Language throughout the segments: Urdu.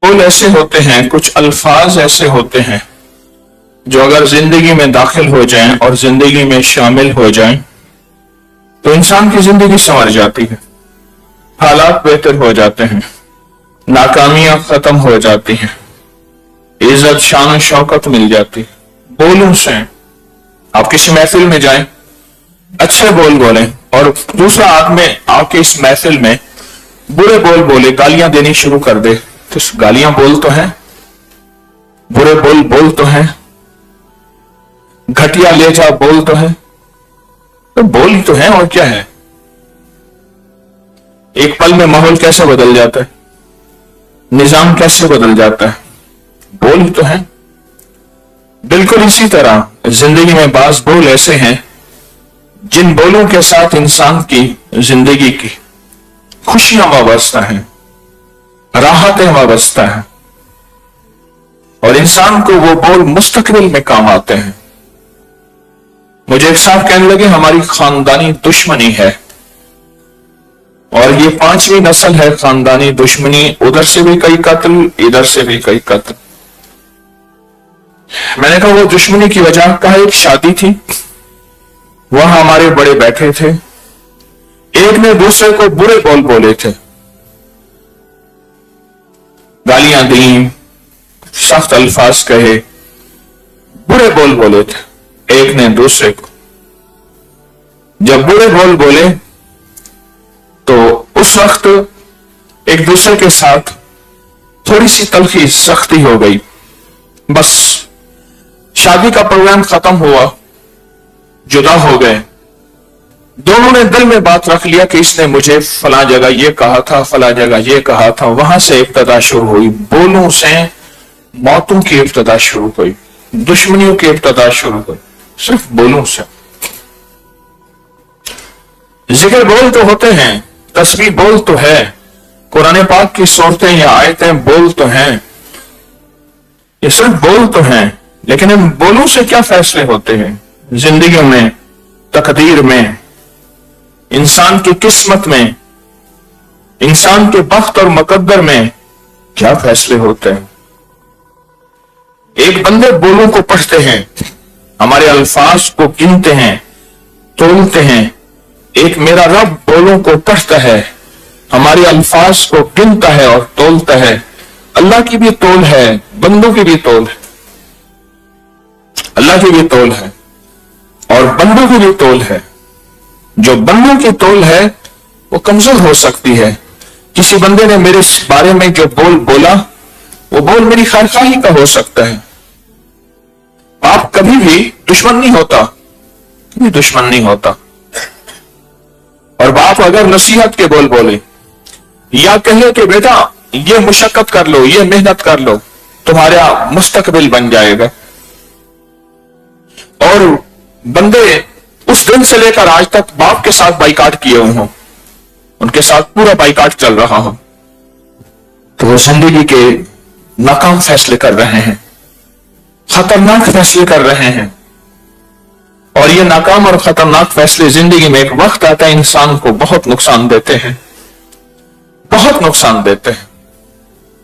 بول ایسے ہوتے ہیں، کچھ الفاظ ایسے ہوتے ہیں جو اگر زندگی میں داخل ہو جائیں اور زندگی میں شامل ہو جائیں تو انسان کی زندگی سنور جاتی ہے، حالات بہتر ہو جاتے ہیں، ناکامیاں ختم ہو جاتی ہیں، عزت شان و شوکت مل جاتی ہے بولوں سے۔ آپ کسی محفل میں جائیں، اچھے بول بولیں، اور دوسرا آدمی آ کے اس محفل میں برے بول بولے، گالیاں دینی شروع کر دے، تو گالیاں بول تو ہیں، برے بول بول تو ہیں، گھٹیا لے جا بول تو ہے، تو بول ہی تو ہیں، اور کیا ہے؟ ایک پل میں ماحول کیسے بدل جاتا ہے، نظام کیسے بدل جاتا ہے، بول ہی تو ہیں۔ بالکل اسی طرح زندگی میں بعض بول ایسے ہیں جن بولوں کے ساتھ انسان کی زندگی کی خوشیاں وابستہ ہیں، راحتیں وابستہ ہیں، اور انسان کو وہ بول مستقبل میں کام آتے ہیں۔ مجھے ایک صاحب کہنے لگے ہماری خاندانی دشمنی ہے، اور یہ 5ویں نسل ہے خاندانی دشمنی، ادھر سے بھی کئی قتل، ادھر سے بھی کئی قتل۔ میں نے کہا وہ دشمنی کی وجہ کہا ایک شادی تھی، وہاں ہمارے بڑے بیٹھے تھے، ایک نے دوسرے کو برے بول بولے تھے، گالیاں دیں، سخت الفاظ کہے، برے بول بولے تھے ایک نے دوسرے کو۔ جب برے بول بولے تو اس وقت ایک دوسرے کے ساتھ تھوڑی سی تلخی سختی ہو گئی، بس شادی کا پروگرام ختم ہوا، جدا ہو گئے۔ دونوں نے دل میں بات رکھ لیا کہ اس نے مجھے فلاں جگہ یہ کہا تھا، فلاں جگہ یہ کہا تھا، وہاں سے ابتدا شروع ہوئی، بولوں سے موتوں کی ابتدا شروع ہوئی، دشمنیوں کی ابتدا شروع ہوئی، صرف بولوں سے۔ ذکر بول تو ہوتے ہیں، تسبیح بول تو ہے، قرآن پاک کی صورتیں یا آیتیں بول تو ہیں، یہ صرف بول تو ہیں، لیکن ان بولوں سے کیا فیصلے ہوتے ہیں زندگی میں، تقدیر میں، انسان کی قسمت میں، انسان کے بخت اور مقدر میں کیا فیصلے ہوتے ہیں۔ ایک بندے بولوں کو پڑھتے ہیں، ہمارے الفاظ کو گنتے ہیں، تولتے ہیں۔ ایک میرا رب بولوں کو پڑھتا ہے، ہمارے الفاظ کو گنتا ہے اور تولتا ہے۔ اللہ کی بھی تول ہے، بندوں کی بھی تول ہے، اللہ کی بھی تول ہے اور بندوں کی بھی تول ہے۔ جو بندوں کی تول ہے وہ کمزور ہو سکتی ہے۔ کسی بندے نے میرے بارے میں جو بول بولا، وہ بول میری خیرخواہی کا ہو سکتا ہے۔ باپ کبھی بھی دشمن نہیں ہوتا، کبھی دشمن نہیں ہوتا، اور باپ اگر نصیحت کے بول بولے یا کہے کہ بیٹا یہ مشقت کر لو، یہ محنت کر لو، تمہارا مستقبل بن جائے گا، اور بندے اس دن سے لے کر آج تک باپ کے ساتھ بائیکاٹ کیے ہوئے ہوں، ان کے ساتھ پورا بائیکاٹ چل رہا ہو، تو وہ زندگی کے ناکام فیصلے کر رہے ہیں، خطرناک فیصلے کر رہے ہیں، اور یہ ناکام اور خطرناک فیصلے زندگی میں ایک وقت آتا ہے انسان کو بہت نقصان دیتے ہیں، بہت نقصان دیتے ہیں۔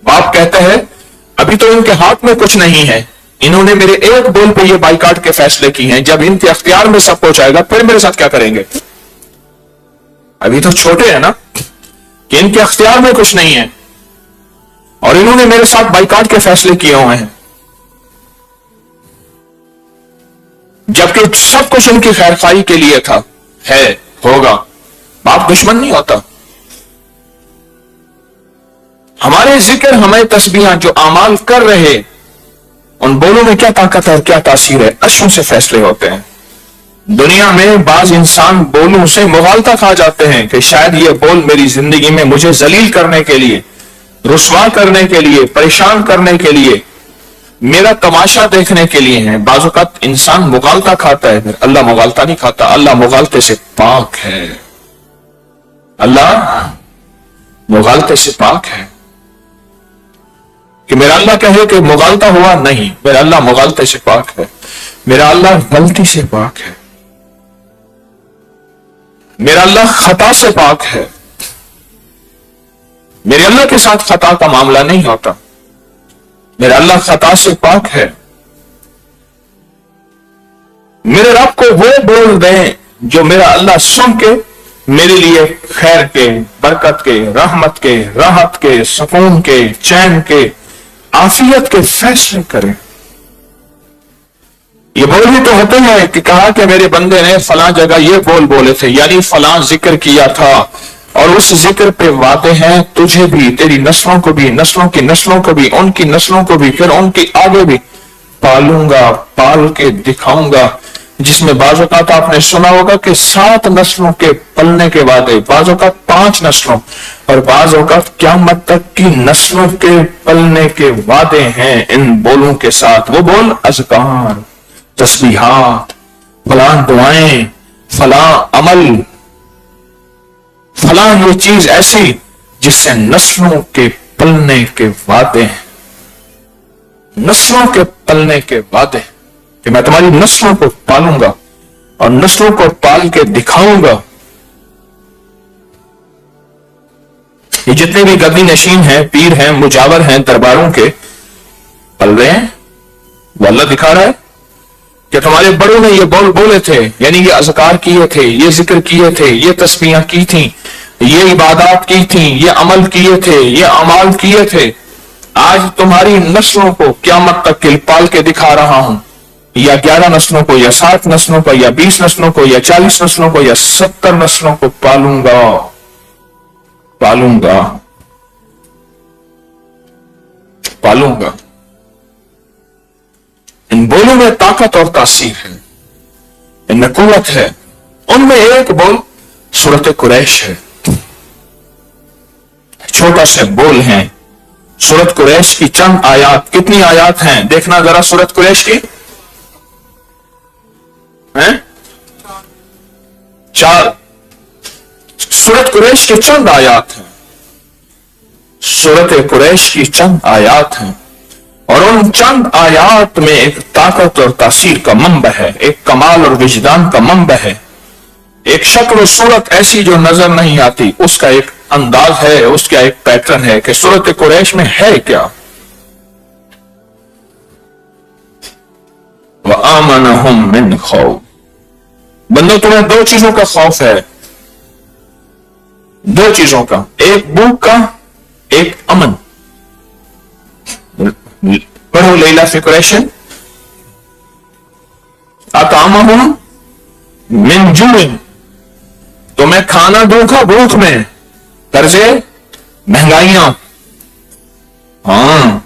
باپ کہتے ہیں ابھی تو ان کے ہاتھ میں کچھ نہیں ہے، انہوں نے میرے ایک بول پہ یہ بائیکاٹ کے فیصلے کی ہیں، جب ان کے اختیار میں سب کچھ آئے گا پھر میرے ساتھ کیا کریں گے؟ ابھی تو چھوٹے ہیں نا، کہ ان کے اختیار میں کچھ نہیں ہے اور انہوں نے میرے ساتھ بائیکاٹ کے فیصلے کیے ہوئے ہیں، جبکہ سب کچھ ان کی خیرخواہی کے لیے تھا، ہے، ہوگا۔ باپ دشمن نہیں ہوتا۔ ہمارے ذکر، ہمیں تسبیحاں جو اعمال کر رہے، ان بولوں میں کیا طاقت ہے اور کیا تاثیر ہے، عرشوں سے فیصلے ہوتے ہیں۔ دنیا میں بعض انسان بولوں سے مغالطہ کھا جاتے ہیں کہ شاید یہ بول میری زندگی میں مجھے ذلیل کرنے کے لیے، رسوا کرنے کے لیے، پریشان کرنے کے لیے، میرا تماشا دیکھنے کے لیے ہیں۔ بعض اوقات انسان مغالطہ کھاتا ہے، اللہ مغالطہ نہیں کھاتا، اللہ مغالطے سے پاک ہے، اللہ مغالطے سے پاک ہے۔ کہ میرا اللہ کہے کہ مغالطہ ہوا، نہیں، میرا اللہ مغالطے سے پاک ہے، میرا اللہ غلطی سے پاک ہے، میرا اللہ خطا سے پاک ہے، میرے اللہ کے ساتھ خطا کا معاملہ نہیں ہوتا۔ میرا اللہ خطا سے پاک ہے. میرے رب کو وہ بول دیں جو میرا اللہ سن کے میرے لیے خیر کے، برکت کے، رحمت کے، راحت کے، سکون کے، چین کے، عافیت کے فیصلے کریں. یہ بول بھی تو ہوتے ہیں کہ کہا کہ میرے بندے نے فلاں جگہ یہ بول بولے تھے، یعنی فلاں ذکر کیا تھا، اور اس ذکر پہ وعدے ہیں تجھے بھی، تیری نسلوں کو بھی، نسلوں کی نسلوں کو بھی، ان کی نسلوں کو بھی، پھر ان کی آگے بھی پالوں گا، پال کے دکھاؤں گا. جس میں بعض اوقات آپ نے سنا ہوگا کہ 7 نسلوں کے پلنے کے وعدے، بعض اوقات 5 نسلوں، اور بعض اوقات قیامت تک کی نسلوں کے پلنے کے وعدے ہیں ان بولوں کے ساتھ. وہ بول اذکار، تسبیحات، فلاں دعائیں، فلاں عمل، فلاں یہ چیز ایسی جس سے نسلوں کے پلنے کے وعدے ہیں. نسلوں کے پلنے کے وعدے کہ میں تمہاری نسلوں کو پالوں گا اور نسلوں کو پال کے دکھاؤں گا. یہ جتنے بھی گدی نشین ہیں، پیر ہیں، مجاور ہیں درباروں کے، پل رہے ہیں. وہ اللہ دکھا رہا ہے کہ تمہارے بڑوں نے یہ بول بولے تھے، یعنی یہ اذکار کیے تھے، یہ ذکر کیے تھے، یہ تسبیحاں کی تھیں، یہ عبادات کی تھیں، یہ عمل کیے تھے، یہ اعمال کیے تھے. آج تمہاری نسلوں کو قیامت تک پال کے دکھا رہا ہوں. یا 11 نسلوں کو، یا 7 نسلوں کو، یا 20 نسلوں کو، یا 40 نسلوں کو، یا 70 نسلوں کو پالوں گا، پالوں گا، پالوں گا. ان بولوں میں طاقت اور تاثیر ہے، ان میں قوت ہے. ان میں ایک بول سورت قریش ہے. چھوٹا سے بول ہیں. سورت قریش کی چند آیات. کتنی آیات ہیں دیکھنا ذرا سورت قریش کی. 4. سورت قریش کی چند آیات ہیں. سورت قریش کی چند آیات ہیں، اور ان چند آیات میں ایک طاقت اور تاثیر کا منبع ہے، ایک کمال اور وجدان کا منبع ہے، ایک شکل و صورت ایسی جو نظر نہیں آتی، اس کا ایک انداز ہے، اس کا ایک پیٹرن ہے کہ سورت قریش میں ہے کیا. وَآمَنَهُمْ مِنْ خَوْفٍ. بندوں تمہیں 2 چیزوں کا خوف ہے، 2 چیزوں کا، ایک بھوک کا، ایک امن. پڑھو لیلا فی قریش. اطعمہم من جوع. تمہیں کھانا دوں گا بھوک میں. قرضے، مہنگائیاں، ہاں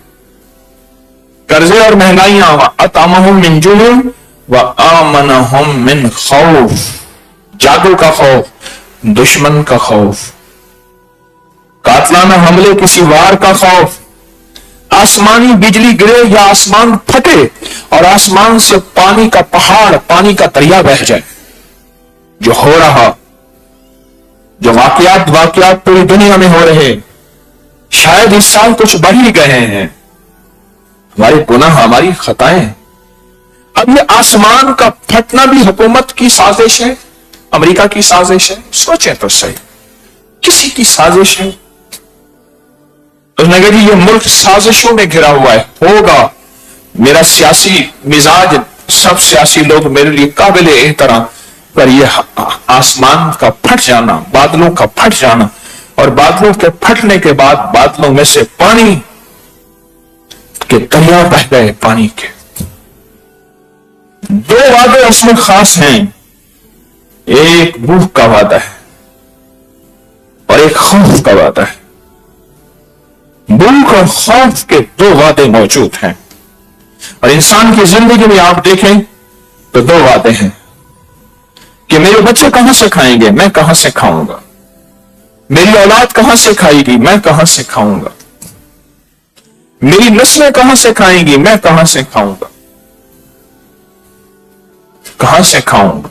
قرضے اور مہنگائیاں. اطعمہم من جوع وآمنہم من خوف. جادو کا خوف، دشمن کا خوف، قاتلانہ حملے کسی وار کا خوف، آسمانی بجلی گرے یا آسمان پھٹے اور آسمان سے پانی کا پہاڑ، پانی کا دریا بہہ جائے. جو ہو رہا، جو واقعات پوری دنیا میں ہو رہے، شاید اس سال کچھ بڑھ ہی گئے ہیں. ہمارے گناہ، ہماری خطائیں. اب یہ آسمان کا پھٹنا بھی حکومت کی سازش ہے، امریکہ کی سازش ہے. سوچیں تو صحیح، کسی کی سازش ہے. اس نے کہا کہ یہ ملک سازشوں میں گھرا ہوا ہے. ہوگا. میرا سیاسی مزاج، سب سیاسی لوگ میرے لیے قابل احترام، پر یہ آسمان کا پھٹ جانا، بادلوں کا پھٹ جانا، اور بادلوں کے پھٹنے کے بعد بادلوں میں سے پانی کے دریا بہ گئے. پانی کے 2 وعدے اس میں خاص ہیں. ایک بھوک کا وعدہ ہے اور ایک خوف کا وعدہ ہے. بھوک اور خوف کے 2 وعدے موجود ہیں، اور انسان کی زندگی میں آپ دیکھیں تو 2 وعدے ہیں کہ میرے بچے کہاں سے کھائیں گے، میں کہاں سے کھاؤں گا. میری اولاد کہاں سے کھائے گی، میں کہاں سے کھاؤں گا. میری نسلیں کہاں سے کھائیں گی، میں کہاں سے کھاؤں گا. کہاں سے کھاؤں گا.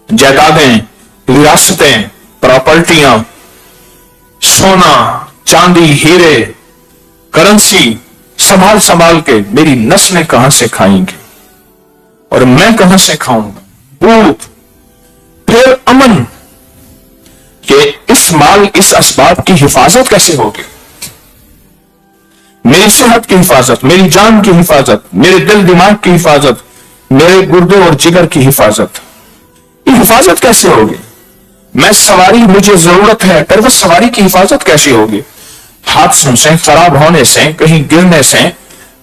جائیدادیں، ریاستیں، پراپرٹیاں، سونا، چاندی، ہیرے، کرنسی سنبھال سنبھال کے میری نسلیں کہاں سے کھائیں گی اور میں کہاں سے کھاؤں گا. بھوک. پھر امن کہ اس مال، اس اسباب کی حفاظت کیسے ہوگی. میری صحت کی حفاظت، میری جان کی حفاظت، میرے دل دماغ کی حفاظت، میرے گردے اور جگر کی حفاظت. یہ حفاظت کیسے ہوگی؟ میں سواری، مجھے ضرورت ہے، پر وہ سواری کی حفاظت کیسے ہوگی؟ حادثوں سے، خراب ہونے سے، کہیں گرنے سے،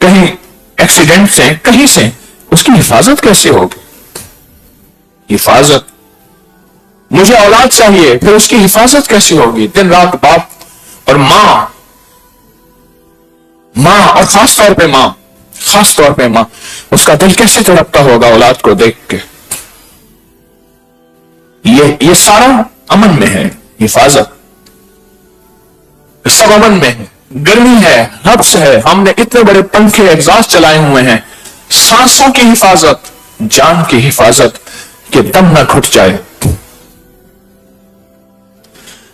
کہیں ایکسیڈنٹ سے، کہیں سے اس کی حفاظت کیسے ہوگی؟ حفاظت. مجھے اولاد چاہیے، پھر اس کی حفاظت کیسے ہوگی؟ دن رات باپ اور ماں اور خاص طور پہ ماں، اس کا دل کیسے تڑپتا ہوگا اولاد کو دیکھ کے. یہ سارا امن میں ہے. حفاظت سب امن میں ہے. گرمی ہے، حبس ہے، ہم نے اتنے بڑے پنکھے ایگزاسٹ چلائے ہوئے ہیں. سانسوں کی حفاظت، جان کی حفاظت کہ دم نہ گھٹ جائے.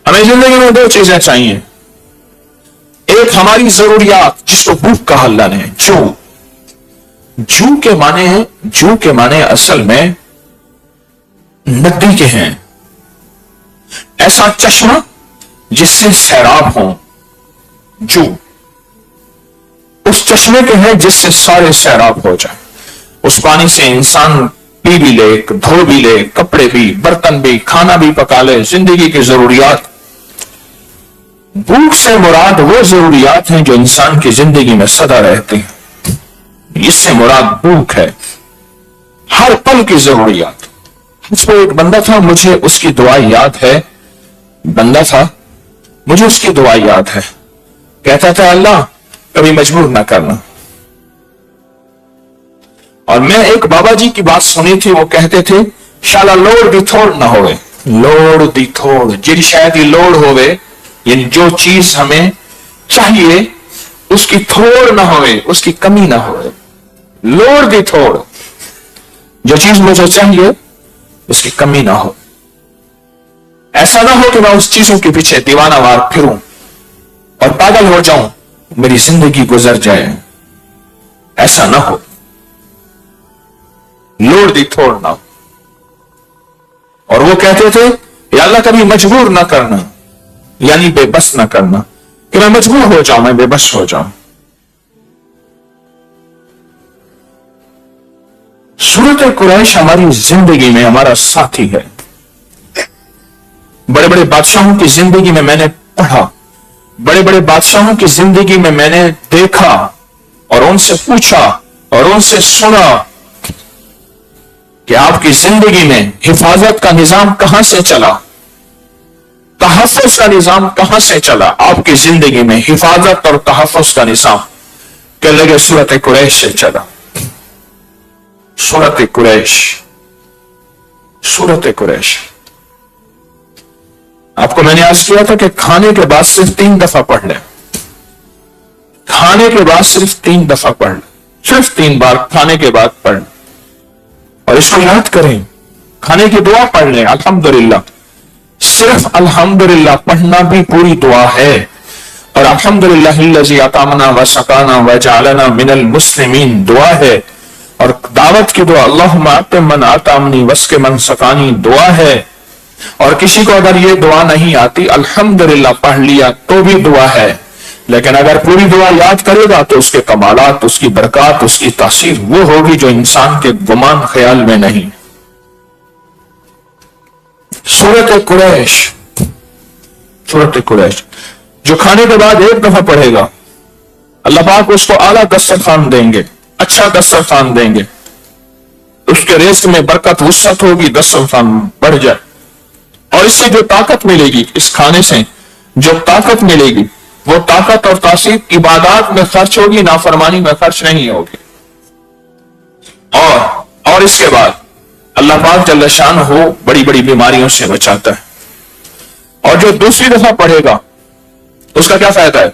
ہمیں زندگی میں دو چیزیں چاہیے. ایک ہماری ضروریات جس کو بھوک کہا اللہ نے. جو کے معنی اصل میں ندی کے ہیں. ایسا چشمہ جس سے سیراب ہوں. جو اس چشمے کے ہیں جس سے سارے سیراب ہو جائیں. اس پانی سے انسان پی بھی لے، دھو بھی لے، کپڑے بھی، برتن بھی، کھانا بھی پکا لے، زندگی کی ضروریات. بھوک سے مراد وہ ضروریات ہیں جو انسان کی زندگی میں سدا رہتی ہیں. اس سے مراد بھوک ہے، ہر پل کی ضروریات. اس پہ ایک بندہ تھا، مجھے اس کی دعا یاد ہے. مجھے اس کی دعا یاد ہے. کہتا تھا اللہ کبھی مجبور نہ کرنا. اور میں ایک بابا جی کی بات سنی تھی، وہ کہتے تھے شالا لوڑ دی تھوڑ نہ ہوئے. لوڑ دی تھوڑ جی شاید یہ لوڑ ہوئے، یعنی جو چیز ہمیں چاہیے اس کی تھوڑ نہ ہوئے، اس کی کمی نہ ہوئے. لوڑ دی تھوڑ، جو چیز مجھے چاہیے اس کی کمی نہ ہو. ایسا نہ ہو کہ میں اس چیزوں کے پیچھے دیوانہ وار پھروں اور پاگل ہو جاؤں، میری زندگی گزر جائے. ایسا نہ ہو. لوڑ دی تھوڑ نہ ہو. اور وہ کہتے تھے یا اللہ کبھی مجبور نہ کرنا، یعنی بے بس نہ کرنا کہ میں مجبور ہو جاؤں، میں بے بس ہو جاؤں. سورۃ قریش ہماری زندگی میں ہمارا ساتھی ہے. بڑے بڑے بادشاہوں کی زندگی میں میں نے پڑھا، بڑے بڑے بادشاہوں کی زندگی میں میں نے دیکھا اور ان سے پوچھا اور ان سے سنا کہ آپ کی زندگی میں حفاظت کا نظام کہاں سے چلا، تحفظ کا نظام کہاں سے چلا. آپ کی زندگی میں حفاظت اور تحفظ کا نظام کہ لگے سورۃ قریش سے چلا. سورۃ قریش. آپ کو میں نے عرض کیا تھا کہ کھانے کے بعد صرف 3 دفعہ پڑھ لیں. کھانے کے بعد صرف 3 دفعہ پڑھ لیں، صرف 3 بار کھانے کے بعد پڑھ لیں. اور اس کو یاد کریں. کھانے کی دعا پڑھ لیں الحمدللہ. صرف الحمدللہ پڑھنا بھی پوری دعا ہے. اور الحمدللہ الذی اطعمنا وسقانا وجعلنا من المسلمین دعا ہے. اور دعوت کی دعا اللہم اطعم من اطعمنی واسق من سقانی دعا ہے. اور کسی کو اگر یہ دعا نہیں آتی الحمدللہ پڑھ لیا تو بھی دعا ہے. لیکن اگر پوری دعا یاد کرے گا تو اس کے کمالات، اس کی برکات، اس کی تاثیر وہ ہوگی جو انسان کے گمان خیال میں نہیں. سورۃ قریش جو کھانے کے بعد 1 دفعہ پڑھے گا اللہ پاک اس کو اعلیٰ دسترخوان دیں گے، اچھا دسترخوان دیں گے. اس کے رزق میں برکت وسعت ہوگی، دسترخوان بڑھ جائے. اور اس سے جو طاقت ملے گی، اس کھانے سے جو طاقت ملے گی وہ طاقت اور تاثیر عبادات میں خرچ ہوگی، نافرمانی میں خرچ نہیں ہوگی. اور اس کے بعد اللہ پاک جل شانہ بڑی بڑی بیماریوں سے بچاتا ہے. اور جو دوسری دفعہ پڑھے گا اس کا کیا فائدہ ہے؟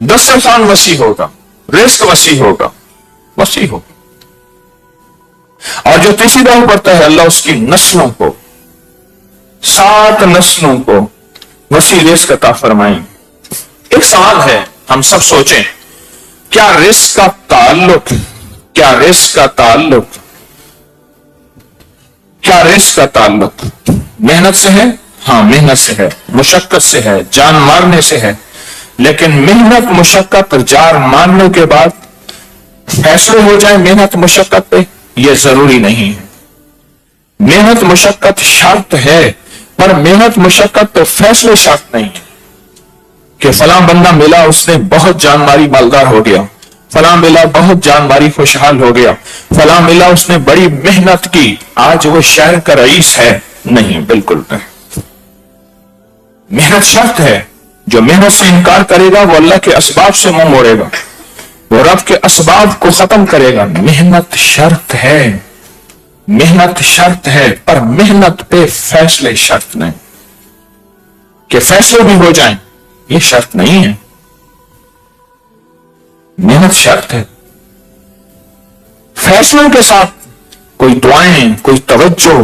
دسترخوان وسیع ہوگا، رزق وسیع ہوگا. اور جو تیسری دفعہ پڑھتا ہے اللہ اس کی نسلوں کو، 7 نسلوں کو وسیع رزق عطا فرمائیں. ایک سوال ہے، ہم سب سوچیں کیا رزق کا تعلق محنت سے ہے؟ ہاں محنت سے ہے، مشقت سے ہے، جان مارنے سے ہے، لیکن محنت مشقت اور جان مارنے کے بعد فیصلے ہو جائیں محنت مشقت پہ، یہ ضروری نہیں ہے۔ محنت مشقت شرط ہے، پر محنت مشقت پہ فیصلے شرط نہیں ہے کہ فلاں بندہ ملا اس نے بہت جان ماری مالدار ہو گیا، فلاں ملا بہت جان ماری خوشحال ہو گیا، فلاں ملا اس نے بڑی محنت کی آج وہ شہر کا رئیس ہے، نہیں، بالکل نہیں۔ محنت شرط ہے، جو محنت سے انکار کرے گا وہ اللہ کے اسباب سے منہ موڑے گا، وہ رب کے اسباب کو ختم کرے گا۔ محنت شرط ہے، محنت شرط ہے، پر محنت پہ فیصلے شرط نہیں کہ فیصلے بھی ہو جائیں، یہ شرط نہیں ہے۔ محنت شرط ہے، فیصلوں کے ساتھ کوئی دعائیں، کوئی توجہ،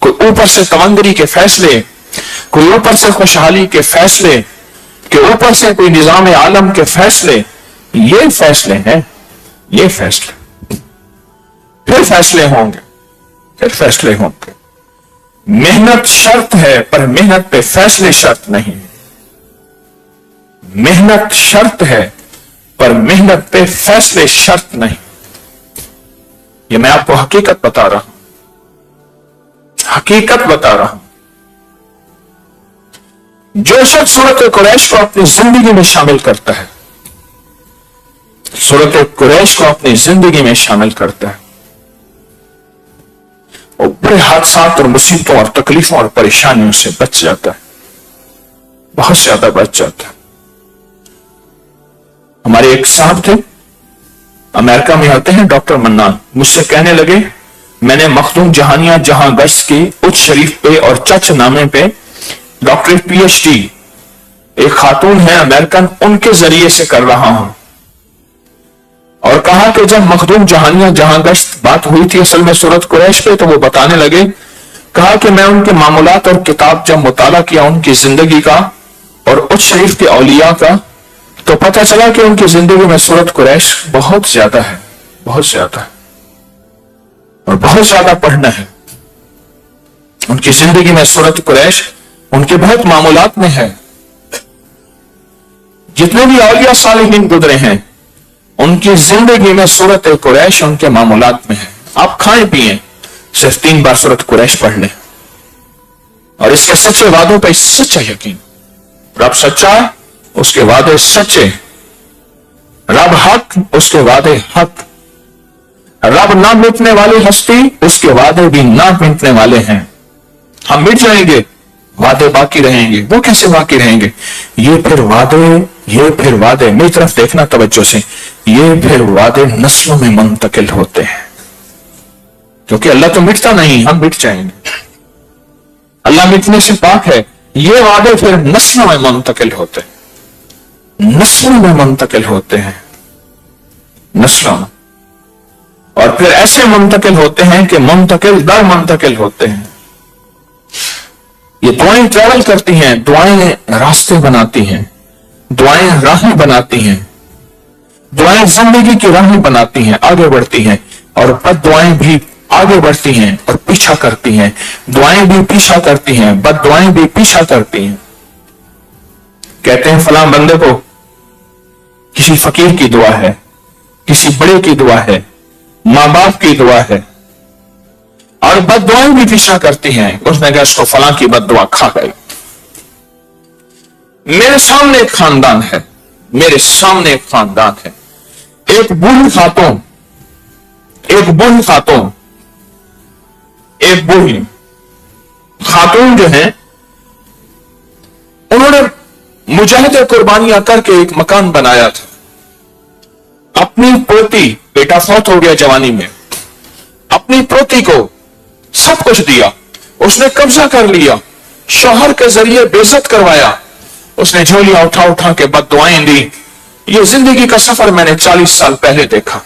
کوئی اوپر سے تونگری کے فیصلے، کوئی اوپر سے خوشحالی کے فیصلے، کہ اوپر سے کوئی نظام عالم کے فیصلے، یہ فیصلے ہیں، یہ فیصلے، پھر فیصلے ہوں گے، پھر فیصلے ہوں گے۔ محنت شرط ہے، پر محنت پہ فیصلے شرط نہیں۔ محنت شرط ہے، پر محنت پہ فیصلے شرط نہیں۔ یہ میں آپ کو حقیقت بتا رہا ہوں، حقیقت بتا رہا ہوں۔ جو شخص سورۃ قریش کو اپنی زندگی میں شامل کرتا ہے، سورۃ قریش کو اپنی زندگی میں شامل کرتا ہے، وہ بڑے حادثات اور مصیبتوں اور تکلیفوں اور پریشانیوں سے بچ جاتا ہے، بہت زیادہ بچ جاتا ہے۔ ہمارے ایک صاحب تھے، امریکہ میں آتے ہیں، ڈاکٹر منان، مجھ سے کہنے لگے میں نے مخدوم جہانیہ جہاں گشت کی اچ شریف پہ اور چچ نامے پہ ڈاکٹریٹ پی ایچ ڈی ایک خاتون ہے امریکن، ان کے ذریعے سے کر رہا ہوں، اور کہا کہ جب مخدوم جہانیہ جہاں گشت بات ہوئی تھی اصل میں سورۃ قریش پہ، تو وہ بتانے لگے، کہا کہ میں ان کے معاملات اور کتاب جب مطالعہ کیا ان کی زندگی کا اور اچ شریف کے اولیاء کا، تو پتہ چلا کہ ان کی زندگی میں سورۃ قریش بہت زیادہ ہے، بہت زیادہ ہے، اور بہت زیادہ پڑھنا ہے۔ ان کی زندگی میں سورۃ قریش ان کے بہت معاملات میں ہے۔ جتنے بھی اولیاء صالحین گزرے ہیں ان کی زندگی میں سورۃ قریش ان کے معاملات میں ہے۔ آپ کھائیں پیئیں، صرف 3 بار سورۃ قریش پڑھ لیں، اور اس کے سچے وعدوں پہ سچا یقین۔ رب سچا، اس کے وعدے سچے، رب حق، اس کے وعدے حق، رب نہ مٹنے والی ہستی، اس کے وعدے بھی نہ مٹنے والے ہیں۔ ہم مٹ جائیں گے، وعدے باقی رہیں گے۔ وہ کیسے باقی رہیں گے؟ یہ پھر وعدے میری طرف دیکھنا توجہ سے، یہ پھر وعدے نسلوں میں منتقل ہوتے ہیں، کیونکہ اللہ تو مٹتا نہیں، ہم مٹ جائیں گے، اللہ مٹنے سے پاک ہے۔ یہ وعدے پھر نسلوں میں منتقل ہوتے ہیں، نسلوں میں منتقل ہوتے ہیں، نسلوں میں، اور پھر ایسے منتقل ہوتے ہیں کہ منتقل در منتقل ہوتے ہیں۔ یہ دعائیں ٹریول کرتی ہیں، دعائیں راستے بناتی ہیں، دعائیں راہیں بناتی ہیں، دعائیں زندگی کی راہیں بناتی ہیں، آگے بڑھتی ہیں، اور بد دعائیں بھی آگے بڑھتی ہیں اور پیچھا کرتی ہیں، دعائیں بھی پیچھا کرتی ہیں، بد دعائیں بھی پیچھا کرتی ہیں۔ کہتے ہیں فلاں بندے کو کسی فقیر کی دعا ہے، کسی بڑے کی دعا ہے، ماں باپ کی دعا ہے، اور بد دعائیں بھی پیچھا کرتی ہیں۔ اس نے کہا اس کو فلاں کی بد دعا کھا گئی۔ میرے سامنے ایک خاندان ہے، میرے سامنے ایک خاندان ہے، ایک بوڑھی خاتون، ایک بوڑھی خاتون، ایک بوڑھی خاتون جو ہیں، انہوں نے مجاہدے قربانیاں کر کے ایک مکان بنایا تھا۔ اپنی پوتی، بیٹا فوت ہو گیا جوانی میں، اپنی پوتی کو سب کچھ دیا، اس نے قبضہ کر لیا، شوہر کے ذریعے بے عزت کروایا، اس نے جھولیاں اٹھا اٹھا کے بد دعائیں دی۔ یہ زندگی کا سفر میں نے 40 سال پہلے دیکھا۔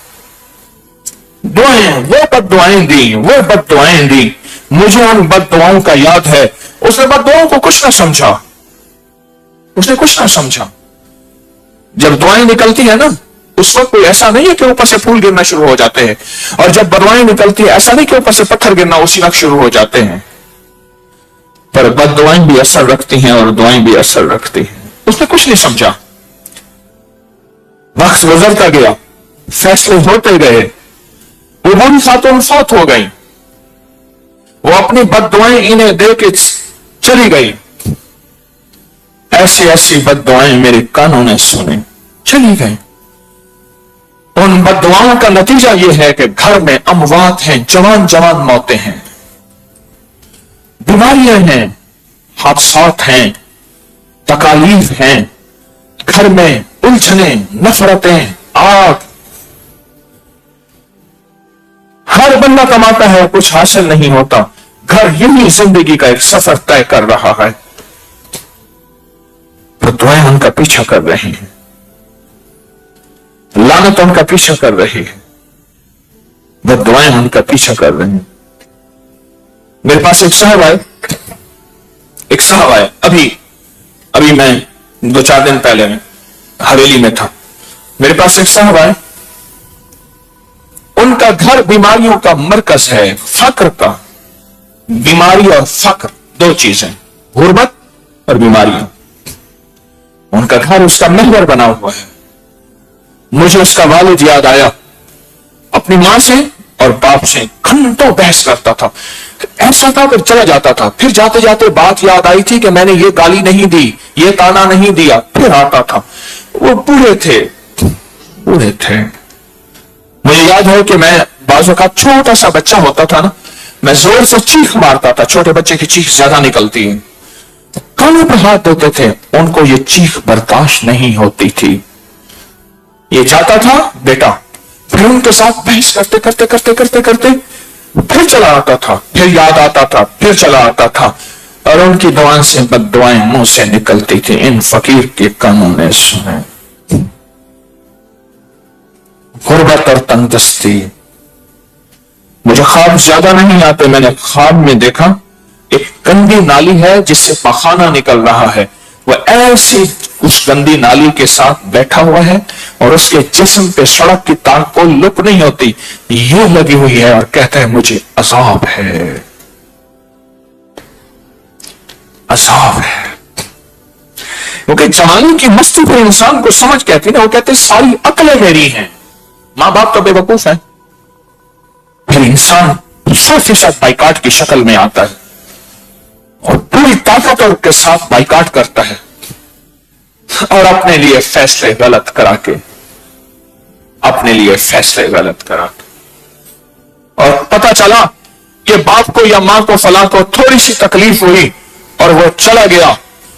دعائیں، وہ بد دعائیں دی، وہ بد دعائیں دی، مجھے ان بد دعاؤں کا یاد ہے۔ اس نے بد دعاؤں کو کچھ نہ سمجھا، اس نے کچھ نہ سمجھا۔ جب دعائیں نکلتی ہیں نا، اس وقت کوئی ایسا نہیں ہے کہ اوپر سے پھول گرنا شروع ہو جاتے ہیں، اور جب بدوائیں نکلتی ہے ایسا نہیں کہ اوپر سے پتھر گرنا اسی وقت شروع ہو جاتے ہیں۔ پر بد دعائیں بھی اثر رکھتی ہیں اور دعائیں بھی اثر رکھتی ہیں. اس نے کچھ نہیں سمجھا. وقت گزرتا گیا, فیصلے ہوتے گئے, وہ بری خاتون فوت ہو گئی, وہ اپنی بد دعائیں انہیں دے کے چلی گئی. ایسی ایسی بد دعائیں میرے کانوں نے سنی, چلی گئی. ان بد دعاؤں کا نتیجہ یہ ہے کہ گھر میں اموات ہیں, جوان جوان موتیں ہیں, بیماریاں ہیں, حادثات ہیں, تکالیف ہیں, گھر میں الجھنیں, نفرتیں, آگ. ہر بندہ کماتا ہے, کچھ حاصل نہیں ہوتا. گھر یہی زندگی کا ایک سفر طے کر رہا ہے. تو دعائیں ان کا پیچھا کر رہی ہیں, لعنت ان کا پیچھا کر رہی ہے, بد دعائیں ان کا پیچھا کر رہی ہیں. میرے پاس ایک صاحب آئے, ابھی میں 2-4 دن پہلے میں حویلی میں تھا. میرے پاس ایک صاحب آئے, ان کا گھر بیماریوں کا مرکز ہے, فقر کا. بیماری اور فقر دو چیزیں, غربت اور بیماریاں. ان کا گھر اس کا محور بنا ہوا ہے. مجھے اس کا والد یاد آیا, اپنی ماں سے اور باپ سے گھنٹوں بحث کرتا تھا. ایسا تھا, پھر چلا جاتا تھا, پھر جاتے جاتے بات یاد آئی تھی کہ میں نے یہ گالی نہیں دی, یہ تانا نہیں دیا, پھر آتا تھا. وہ پورے تھے. مجھے یاد ہے کہ میں بعض اوقات چھوٹا سا بچہ ہوتا تھا نا, میں زور سے چیخ مارتا تھا. چھوٹے بچے کی چیخ زیادہ نکلتی ہے. کانوں پر ہاتھ دیتے تھے, ان کو یہ چیخ برداشت نہیں ہوتی تھی. یہ جاتا تھا بیٹا, پھر ان کے ساتھ بحث کرتے پھر چلا آتا تھا, پھر یاد آتا تھا, پھر چلا آتا تھا, اور ان کی دعائیں سے بد دعائیں منہ سے نکلتی تھی. ان فقیر کے کانوں نے سنے. غربت اور تندرستی. مجھے خواب زیادہ نہیں آتے, میں نے خواب میں دیکھا ایک گندی نالی ہے جس سے پخانہ نکل رہا ہے. وہ ایسی اس گندی نالی کے ساتھ بیٹھا ہوا ہے اور اس کے جسم پہ سڑک کی تار کو لپ نہیں ہوتی, یہ لگی ہوئی ہے, اور کہتا ہے مجھے عذاب ہے. کیونکہ جوانی کی مستی پہ انسان کو سمجھ کہتی نا, وہ کہتے ساری عقلیں میری ہیں. ماں باپ تو بے وقوف ہیں. پھر انسان 100% بائیکاٹ کی شکل میں آتا ہے اور پوری طاقت کے ساتھ بائیکاٹ کرتا ہے, اور اپنے لیے فیصلے غلط کرا کے اور پتہ چلا کہ باپ کو یا ماں کو فلاں کو تھوڑی سی تکلیف ہوئی اور وہ چلا گیا,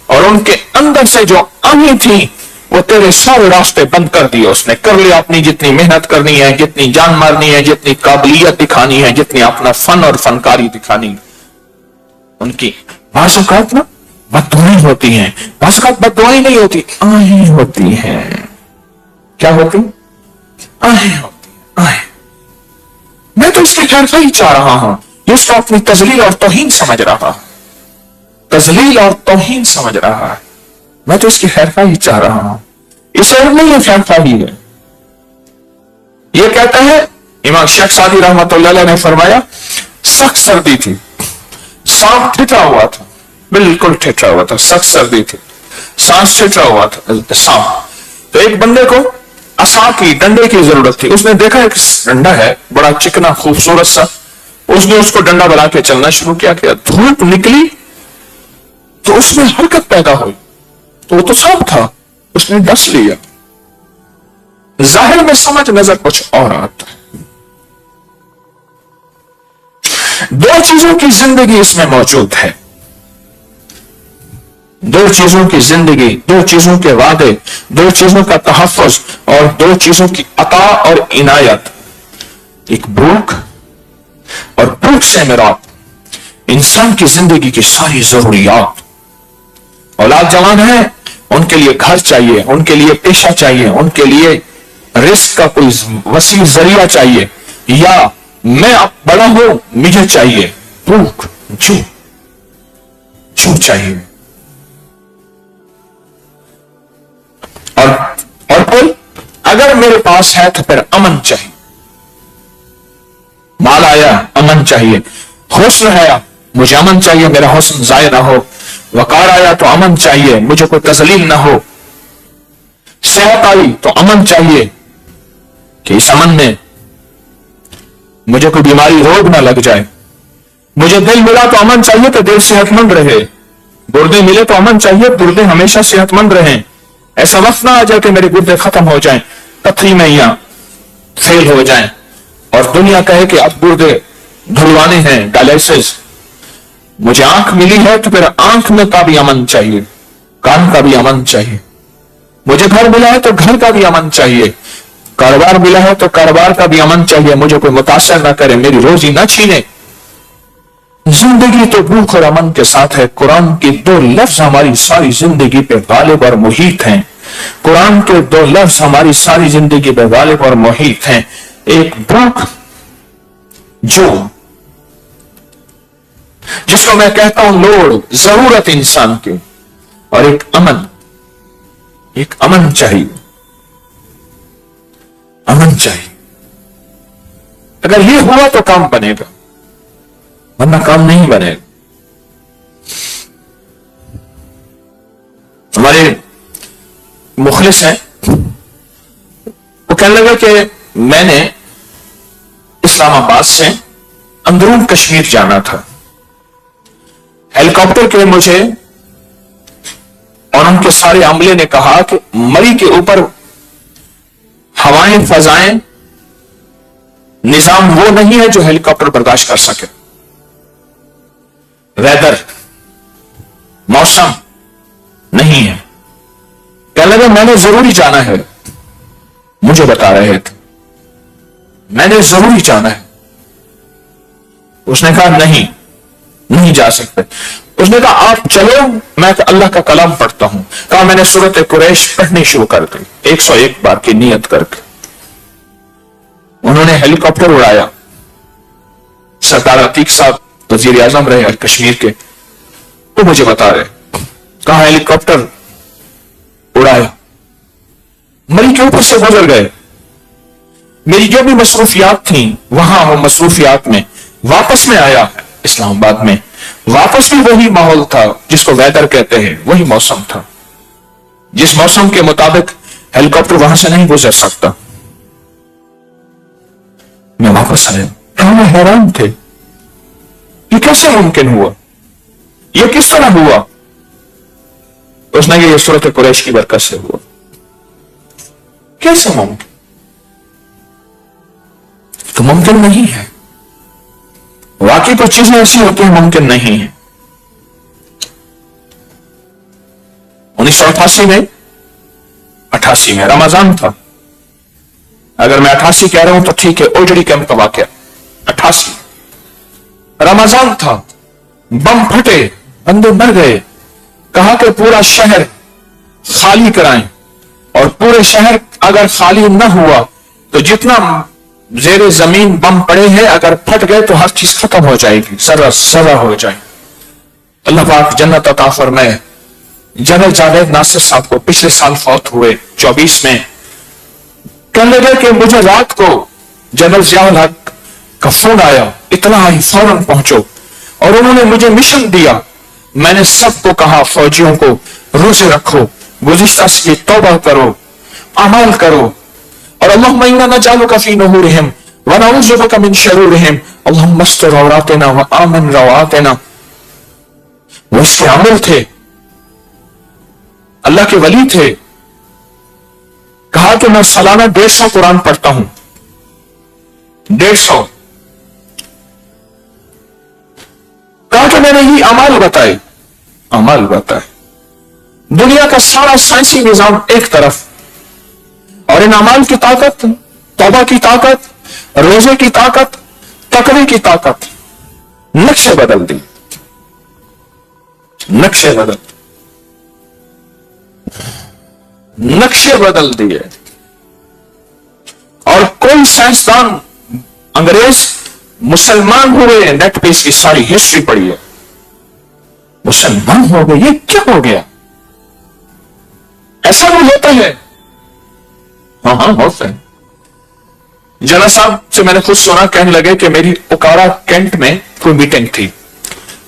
اور ان کے اندر سے جو آنی تھی وہ تیرے سارے راستے بند کر دیے. اس نے کر لیا اپنی جتنی محنت کرنی ہے, جتنی جان مارنی ہے, جتنی قابلیت دکھانی ہے, جتنی اپنا فن اور فنکاری دکھانی. ان کی بعض اوقات نا بد دعائیں ہوتی ہیں, بعض اوقات بد دعائیں نہیں ہوتی, آہیں ہوتی ہیں. کیا ہوتی؟ آہیں ہوتی ہیں. میں تو اس کی خیر خواہی چاہ رہا ہوں. یہ اس کو اپنی تذلیل اور توہین سمجھ رہا ہے. میں تو اس کی خیر خواہی چاہ رہا ہوں. اس اور نہیں یہ خیر خواہی ہے. یہ کہتا ہے, امام شیخ سعدی رحمۃ اللہ علیہ نے فرمایا, سخت سردی تھی, سانپ ٹھٹرا ہوا تھا, بالکل ٹھٹرا ہوا تھا, سخت سردی تھی, سانس ٹھٹرا ہوا تھا سانپ. تو ایک بندے کو عصا کی, ڈنڈے کی ضرورت تھی. اس نے دیکھا ایک ڈنڈا ہے بڑا چکنا خوبصورت سا, اس نے اس کو ڈنڈا بنا کے چلنا شروع کیا. دھوپ نکلی تو اس میں حرکت پیدا ہوئی, تو وہ تو سانپ تھا, اس نے ڈس لیا. ظاہر میں سمجھ, نظر کچھ اور آتا ہے. دو چیزوں کی زندگی اس میں موجود ہے, دو چیزوں کی زندگی, دو چیزوں کے وعدے, دو چیزوں کا تحفظ اور دو چیزوں کی عطا اور عنایت. ایک بھوک, اور بھوک سے مراد انسان کی زندگی کی ساری ضروریات. اولاد جوان ہے, ان کے لیے گھر چاہیے, ان کے لیے پیشہ چاہیے, ان کے لیے رزق کا کوئی وسیع ذریعہ چاہیے, یا میں اب بڑا ہوں مجھے چاہیے. بھوک, جو چاہیے. اور پھر اگر میرے پاس ہے تو پھر امن چاہیے. مال آیا, امن چاہیے. حسن ہے, مجھے امن چاہیے میرا حسن ضائع نہ ہو، وقار آیا تو امن چاہیے مجھے کوئی تذلیل نہ ہو، صحت آئی تو امن چاہیے کہ اس امن میں مجھے کوئی بیماری روگ نہ لگ جائے، مجھے دل ملا تو امن چاہیے کہ دل صحت مند رہے، گردے ملے تو امن چاہیے گردے ہمیشہ صحت مند رہیں، ایسا وقت نہ آ جائے کہ میرے گردے ختم ہو جائیں، پتھری میں یا فیل ہو جائیں اور دنیا کہے کہ اب گردے دھلوانے ہیں ڈائلسس۔ مجھے آنکھ ملی ہے تو پھر آنکھ میں کا بھی امن چاہیے، کان کا بھی امن چاہیے، مجھے گھر ملا ہے تو گھر کا بھی امن چاہیے، کاروبار ملا ہے تو کاروبار کا بھی امن چاہیے، مجھے کوئی متاثر نہ کرے، میری روزی نہ چھینے۔ زندگی تو بھوک اور امن کے ساتھ ہے۔ قرآن کے 2 لفظ ہماری ساری زندگی پہ غالب اور محیط ہیں، قرآن کے 2 لفظ ہماری ساری زندگی پہ غالب اور محیط ہیں، ایک بھوک جو جس کو میں کہتا ہوں لوڑ ضرورت انسان کی، اور ایک امن چاہیے، امن چاہیے۔ اگر یہ ہوا تو کام بنے گا ورنہ کام نہیں بنے گا۔ ہمارے مخلص ہیں، وہ کہنے لگا کہ میں نے اسلام آباد سے اندرون کشمیر جانا تھا، ہیلی کاپٹر کے مجھے اور ان کے سارے عملے نے کہا کہ مری کے اوپر ہوائیں فضائیں نظام وہ نہیں ہے جو ہیلی کاپٹر برداشت کر سکے، ویدر موسم نہیں ہے۔ کہنے لگا میں نے ضروری جانا ہے، مجھے بتا رہے تھے میں نے ضروری جانا ہے۔ اس نے کہا نہیں جا سکتے۔ اس نے کہا آپ چلو میں اللہ کا کلام پڑھتا ہوں۔ کہا میں نے سورۃ قریش پڑھنی شروع کر دی 101 بار کی نیت کر کے۔ انہوں نے ہیلی کاپٹر اڑایا، سردار عتیق صاحب وزیر اعظم رہے کشمیر کے، وہ مجھے بتا رہے، کہا ہیلی کاپٹر اڑایا، مری کے اوپر سے گزر گئے، میری جو بھی مصروفیات تھیں وہاں وہ مصروفیات میں واپس میں آیا اسلام آباد میں، واپس بھی وہی ماحول تھا جس کو ویدر کہتے ہیں، وہی موسم تھا جس موسم کے مطابق ہیلی کاپٹر وہاں سے نہیں گزر سکتا۔ میں واپس آیا، ہم حیران تھے یہ کیسے ممکن ہوا، یہ کس طرح ہوا؟ اس نے یہ سورۃ قریش کی برکت سے ہوا۔ کیسے ممکن؟ تو ممکن نہیں ہے، واقعی کچھ چیزیں ایسی ہوتی ہیں ممکن نہیں ہے۔ 1988 میں 88 میں رمضان تھا، اگر میں 88 کہہ رہا ہوں تو ٹھیک ہے، اوجڑی کیمپ کا واقعہ 88 رمضان تھا، بم پھٹے، بندے مر گئے، کہا کہ پورا شہر خالی کرائیں، اور پورے شہر اگر خالی نہ ہوا تو جتنا زیر زمین بم پڑے ہیں اگر پھٹ گئے تو ہر چیز ختم ہو جائے گی، ذرہ ہو جائے۔ اللہ پاک جنت عطا فرمائے۔ جنرل جاوید ناصر صاحب کو پچھلے سال فوت ہوئے 24 میں، کہنے لگے کہ مجھے رات کو جنرل ضیاء الحق کا فون آیا، اطلاع آئی، فوراً پہنچو، اور انہوں نے مجھے مشن دیا۔ میں نے سب کو کہا فوجیوں کو روزے رکھو، گزشتہ سے توبہ کرو، اعمال کرو، اور اللہم انا نجعلک فی نحورہم ونعوذ بک من شرورہم اللہم استر عوراتنا وآمن رواتنا۔ وہ اس کے عامل تھے، اللہ کے ولی تھے۔ کہا کہ میں سالانہ 150 قرآن پڑھتا ہوں، 150۔ کہا کہ میں نے یہ اعمال بتائے، دنیا کا سارا سائنسی نظام ایک طرف، اور ان اعمال کی طاقت، توبہ کی طاقت، روزے کی طاقت، تقوی کی طاقت نقشے بدل دی، نقشے بدل دیے۔ اور کوئی سائنسدان انگریز مسلمان ہوئے، نیٹ پہ اس کی ساری ہسٹری پڑھی ہے، مسلمان ہو گئے، یہ کیا ہو گیا؟ ایسا بھی ہوتا ہے؟ ہاں ہوتا ہے۔ جنرل صاحب سے میں نے خود سنا، کہنے لگے کہ میری اوکارا کینٹ میں کوئی میٹنگ تھی،